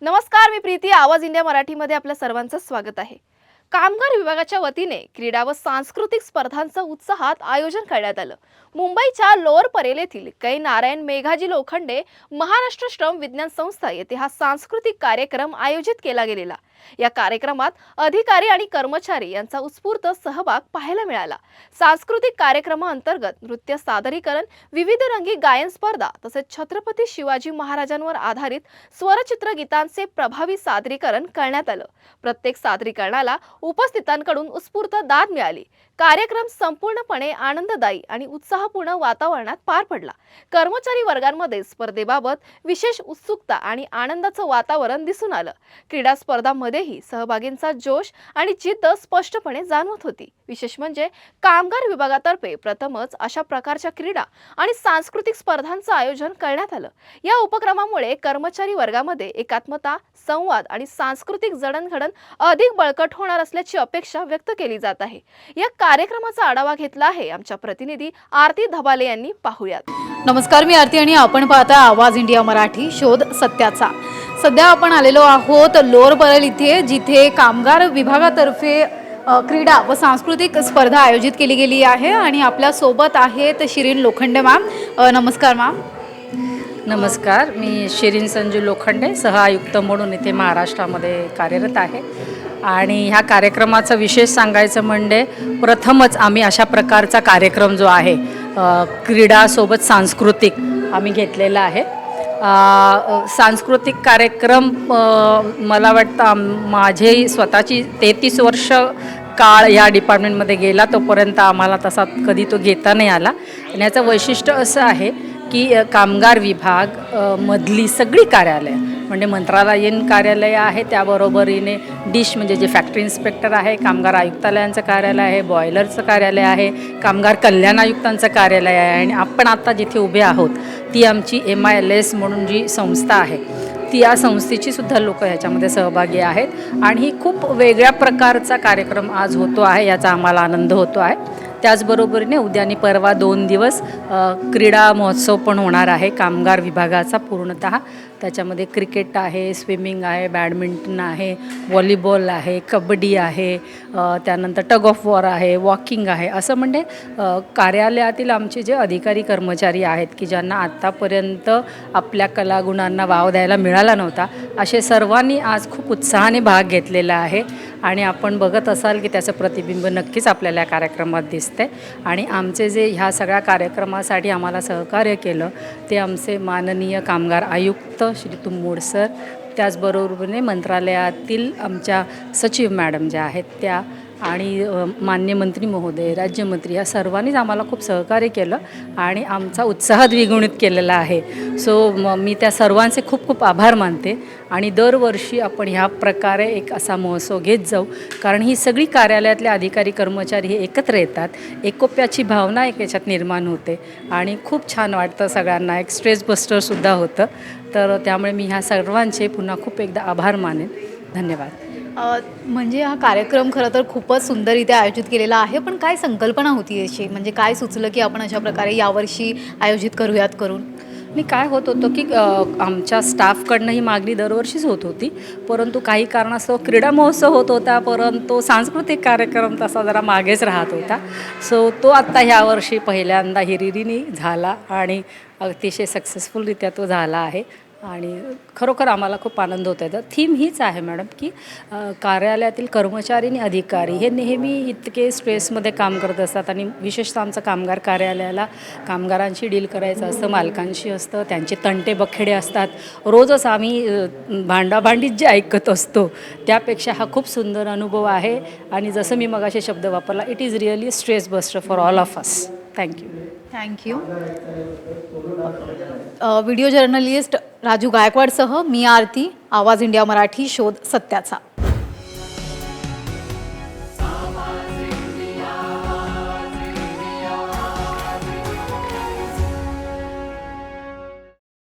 नमस्कार, मी प्रीती. आवाज इंडिया मराठीमध्ये आपल्या सर्वांचं स्वागत आहे. कामगार विभागाच्या वतीने क्रीडा व सांस्कृतिक स्पर्धांचं उत्साहात आयोजन करण्यात आलं. मुंबईच्या लोअर परेल येथील कै नारायण मेघाजी लोखंडे महाराष्ट्र श्रम विज्ञान संस्था येथे हा सांस्कृतिक कार्यक्रम आयोजित केला गेलेला. या कार्यक्रमात अधिकारी आणि कर्मचारी यांचा उत्स्फूर्त सहभाग पाहायला मिळाला. सांस्कृतिक कार्यक्रमाअंतर्गत नृत्य सादरीकरण, विविध रंगी गायन स्पर्धा तसेच छत्रपती शिवाजी महाराजांवर आधारित स्वरचित्र गीतांचे प्रभावी सादरीकरण करण्यात आलं. प्रत्येक सादरीकरणाला उपस्थितांकडून उत्स्फूर्त दाद मिळाली. कार्यक्रम संपूर्णपणे आनंददायी आणि उत्साहपूर्ण वातावरणात पार पडला. कर्मचारी वर्गांमध्ये स्पर्धेबाबत विशेष उत्सुकता आणि आनंदाचं वातावरण दिसून आलं. क्रीडा स्पर्धांमध्येही सहभागींचा जोश आणि जिद्द स्पष्टपणे जाणवत होती. विशेष म्हणजे कामगार विभागातर्फे प्रथमच अशा प्रकारच्या क्रीडा आणि सांस्कृतिक स्पर्धांचं आयोजन करण्यात आलं. या उपक्रमामुळे कर्मचारी वर्गामध्ये एकात्मता, संवाद आणि सांस्कृतिक जडणघडण अधिक बळकट होणार असल्याची अपेक्षा व्यक्त केली जात आहे. या कार्यक्रमाचा आढावा घेतला आहे आमच्या प्रतिनिधी आरती धबाले यांनी. पाहूयात. नमस्कार, मी आरती आणि आपण पाहता आवाज इंडिया मराठी, शोध सत्याचा. सध्या आपण आलेलो आहोत लोअर परेल इथे, जिथे कामगार विभागातर्फे क्रीडा व सांस्कृतिक स्पर्धा आयोजित केली गेली आहे आणि आपल्या सोबत आहेत शिरीन लोखंडे मॅम. नमस्कार मॅम. नमस्कार, मी शिरीन संजू लोखंडे, सहआयुक्त म्हणून इथे महाराष्ट्रामध्ये कार्यरत आहे. आणि ह्या कार्यक्रमाचं विशेष सांगायचं म्हणजे प्रथमच आम्ही अशा प्रकारचा कार्यक्रम जो आहे क्रीडासोबत सांस्कृतिक आम्ही घेतलेला आहे. सांस्कृतिक कार्यक्रम मला वाटतं माझे स्वतःची 33 वर्ष काळ या डिपार्टमेंटमध्ये गेला, तोपर्यंत आम्हाला तसा कधी तो घेता नाही आला. आणि याचं वैशिष्ट्य असं आहे की कामगार विभाग मधली सगळी कार्यालय म्हणजे मंत्रालयीन कार्यालय आहे, त्याबरोबरीने डिश म्हणजे जे फॅक्टरी इन्स्पेक्टर आहे, कामगार आयुक्तालयांचं कार्यालय आहे, बॉयलरचं कार्यालय आहे, कामगार कल्याण आयुक्तांचं कार्यालय आहे. आणि आपण आता जिथे उभे आहोत ती आमची MILS म्हणून जी संस्था आहे, ती या संस्थेची सुद्धा लोक ह्याच्यामध्ये सहभागी आहेत. आणि ही खूप वेगळ्या प्रकारचा कार्यक्रम आज होतो आहे, याचा आम्हाला आनंद होतो आहे. त्याचबरोबरीने उद्या आणि परवा 2 दिवस क्रीडा महोत्सव पण होणार आहे कामगार विभागाचा पूर्णतः. त्याच्यामध्ये क्रिकेट आहे, स्विमिंग आहे, बॅडमिंटन आहे, व्हॉलीबॉल आहे, कबड्डी आहे, त्यानंतर टग ऑफ वॉर आहे, वॉकिंग आहे. असं म्हणजे कार्यालयातील आमचे जे अधिकारी कर्मचारी आहेत की ज्यांना आत्तापर्यंत आपल्या कलागुणांना वाव द्यायला मिळाला नव्हता, असे सर्वांनी आज खूप उत्साहाने भाग घेतलेला आहे. आणि आपण बघत असाल की त्याचं प्रतिबिंब नक्कीच आपल्याला या कार्यक्रमात दिसते. आणि आमचे जे ह्या सगळ्या कार्यक्रमासाठी आम्हाला सहकार्य केलं ते आमचे माननीय कामगार आयुक्त श्री तुमोड सर, त्याचबरोबरीने मंत्रालयातील आमच्या सचिव मॅडम ज्या आहेत त्या, आणि मान्य मंत्री महोदय, राज्यमंत्री, या सर्वांनीच आम्हाला खूप सहकार्य केलं आणि आमचा उत्साह द्विगुणित केलेला आहे. सो मी त्या सर्वांचे खूप खूप आभार मानते. आणि दरवर्षी आपण ह्या प्रकारे एक असा महोत्सव घेत जाऊ, कारण ही सगळी कार्यालयातले अधिकारी कर्मचारी हे एकत्र येतात, एकोप्याची भावना एक याच्यात निर्माण होते आणि खूप छान वाटतं सगळ्यांना. एक स्ट्रेस बस्टरसुद्धा होतं. तर त्यामुळे मी ह्या सर्वांचे पुन्हा खूप एकदा आभार मानेन. धन्यवाद. म्हणजे हा कार्यक्रम खरं तर खूपच सुंदररित्या आयोजित केलेला आहे, पण काय संकल्पना होती याची? म्हणजे काय सुचलं की आपण अशा प्रकारे यावर्षी आयोजित करूयात करून? मी काय होत होतं की आमच्या स्टाफकडनं ही मागणी दरवर्षीच होत होती, परंतु काही कारणास्तव क्रीडा महोत्सव होत होता, परंतु सांस्कृतिक कार्यक्रम तसा जरा मागेच राहत होता. सो तो आत्ता ह्यावर्षी पहिल्यांदा हिरिरीने झाला आणि अतिशय सक्सेसफुलरित्या तो झाला आहे. आणि खरोखर आम्हाला खूप आनंद होत आहे. तर थीम हीच आहे मॅडम की कार्यालयातील कर्मचारी आणि अधिकारी हे नेहमी इतके स्ट्रेसमध्ये काम करत असतात आणि विशेषतः आमचं कामगार कार्यालयाला कामगारांशी डील करायचं असतं, मालकांशी असतं, त्यांचे तंटे बखेडे असतात. रोजच आम्ही भांडाभांडीत जे ऐकत असतो त्यापेक्षा हा खूप सुंदर अनुभव आहे. आणि जसं मी मगाशी शब्द वापरला, it is really stress buster for all of us. Thank you. Video journalist Raju गायकवाडसह मी आरती, आवाज इंडिया मराठी, शोध सत्याचा.